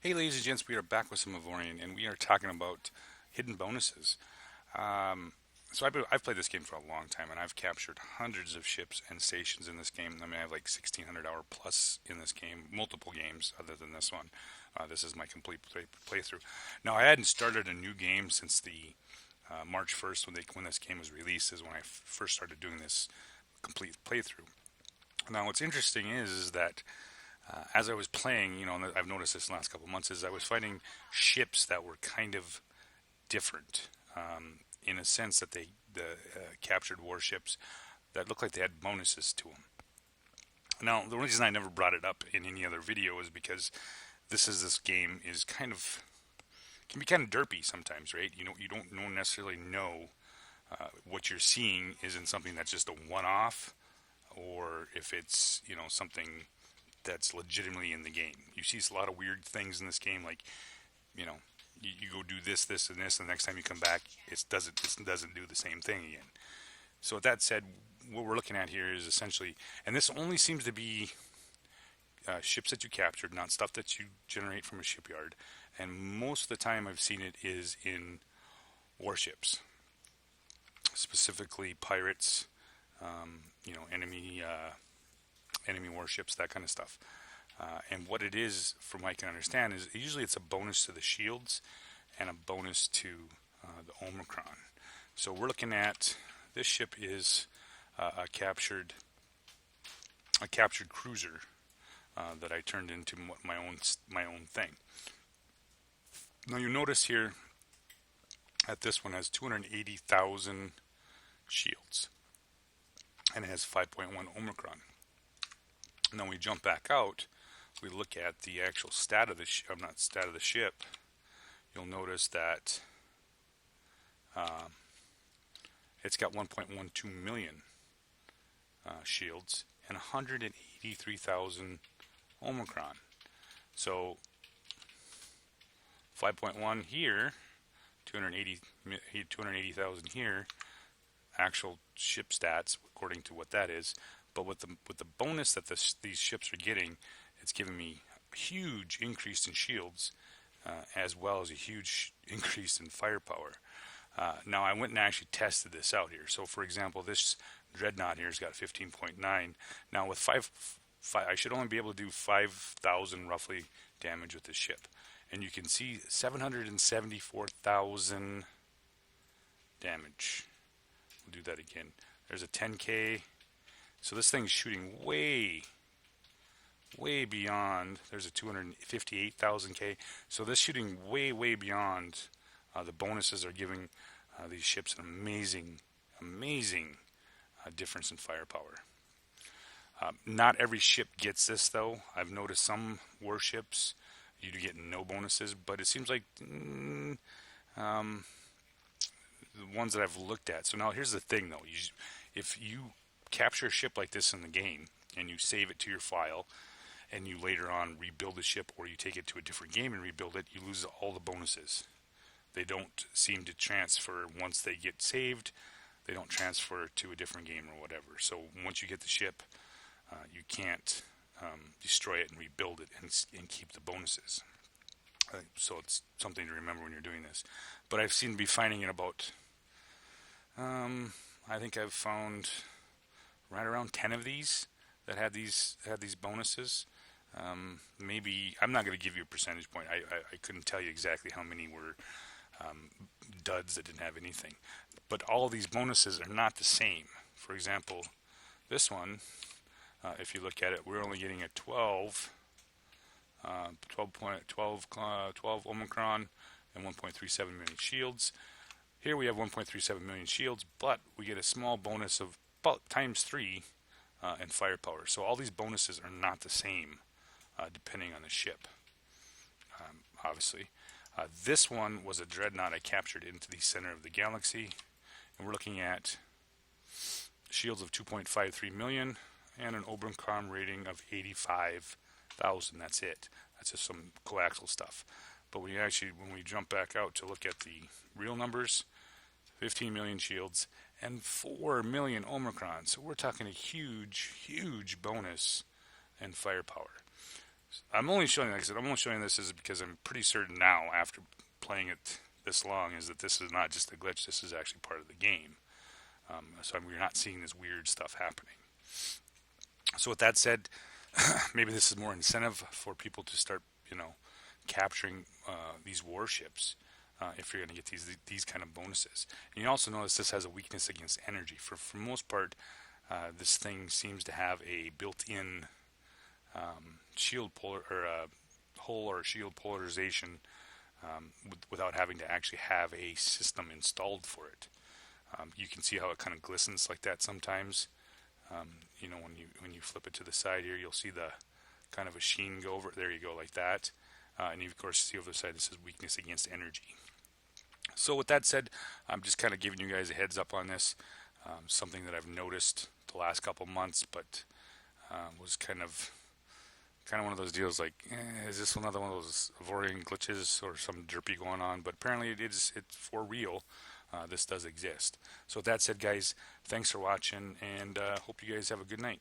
Hey, ladies and gents, we are back with some Avorion, and we are talking about hidden bonuses. Um, I've played this game for a long time, and I've captured hundreds of ships and stations in this game. I mean, I have like 1,600 hour plus in this game, multiple games other than this one. This is my complete playthrough. Now, I hadn't started a new game since the March 1st when this game was released. Is when I first started doing this complete playthrough. Now, what's interesting is that as I was playing, and I've noticed this in the last couple of months, is I was finding ships that were kind of different in a sense that the captured warships that looked like they had bonuses to them. Now, the reason I never brought it up in any other video is because this game is kind of can be kind of derpy sometimes, right? You don't necessarily know what you're seeing isn't something that's just a one-off, or if it's something that's legitimately in the game. You see a lot of weird things in this game, like you know, you go do this, and this, and the next time you come back, it doesn't do the same thing again. So with that said, what we're looking at here is essentially, and this only seems to be ships that you captured, not stuff that you generate from a shipyard. And most of the time I've seen it is in warships, specifically pirates, enemy warships, that kind of stuff. And what it is, from what I can understand, is usually it's a bonus to the shields and a bonus to the Omicron. So we're looking at this ship is a captured cruiser that I turned into my own thing. Now you notice here that this one has 280,000 shields and it has 5.1 Omicron. Now we jump back out, we look at the actual stat of the ship. You'll notice that it's got 1.12 million shields and 183,000 Omicron. So 5.1 here, 280,000 here, actual ship stats according to what that is. But with the bonus that these ships are getting, it's giving me a huge increase in shields, as well as a huge increase in firepower. Now I went and actually tested this out here. So for example, this dreadnought here has got 15.9. Now with five, I should only be able to do 5,000 roughly damage with this ship, and you can see 774,000 damage. We'll do that again. There's a 10k. So this thing's shooting way beyond. There's a 258,000k. So this shooting way beyond. The bonuses are giving these ships an amazing difference in firepower. Not every ship gets this though. I've noticed some warships you do get no bonuses, but it seems like the ones that I've looked at. So now here's the thing though. If you capture a ship like this in the game and you save it to your file and you later on rebuild the ship, or you take it to a different game and rebuild it, you lose all the bonuses. They don't seem to transfer once they get saved. They don't transfer to a different game or whatever. So once you get the ship, you can't destroy it and rebuild it and keep the bonuses. So it's something to remember when you're doing this. But I've seemed to be finding it about, I think I've found right around 10 of these that had these bonuses. Maybe, I'm not going to give you a percentage point. I couldn't tell you exactly how many were duds that didn't have anything. But all of these bonuses are not the same. For example, this one, if you look at it, we're only getting a 12 Omicron and 1.37 million shields. Here we have 1.37 million shields, but we get a small bonus of about times 3 in firepower. So all these bonuses are not the same depending on the ship, obviously. This one was a dreadnought I captured into the center of the galaxy, and we're looking at shields of 2.53 million and an Omicron rating of 85,000. That's it. That's just some coaxial stuff. But when we jump back out to look at the real numbers, 15 million shields and 4 million Omicron. So we're talking a huge bonus in firepower. I'm only showing, like I said, I'm only showing this is because I'm pretty certain now, after playing it this long, is that this is not just a glitch. This is actually part of the game. So we're not seeing this weird stuff happening. So with that said, maybe this is more incentive for people to start, capturing these warships. If you're going to get these kind of bonuses, and you also notice this has a weakness against energy. For most part, this thing seems to have a built-in shield polar or hull or shield polarization without having to actually have a system installed for it. You can see how it kind of glistens like that sometimes. When you flip it to the side here, you'll see the kind of a sheen go over. There you go, like that. And you of course see over the side this is weakness against energy. So with that said, I'm just kind of giving you guys a heads up on this. Something that I've noticed the last couple months, but was kind of one of those deals like, is this another one of those Avorion glitches or some derpy going on? But apparently it's for real. This does exist. So with that said, guys, thanks for watching, and hope you guys have a good night.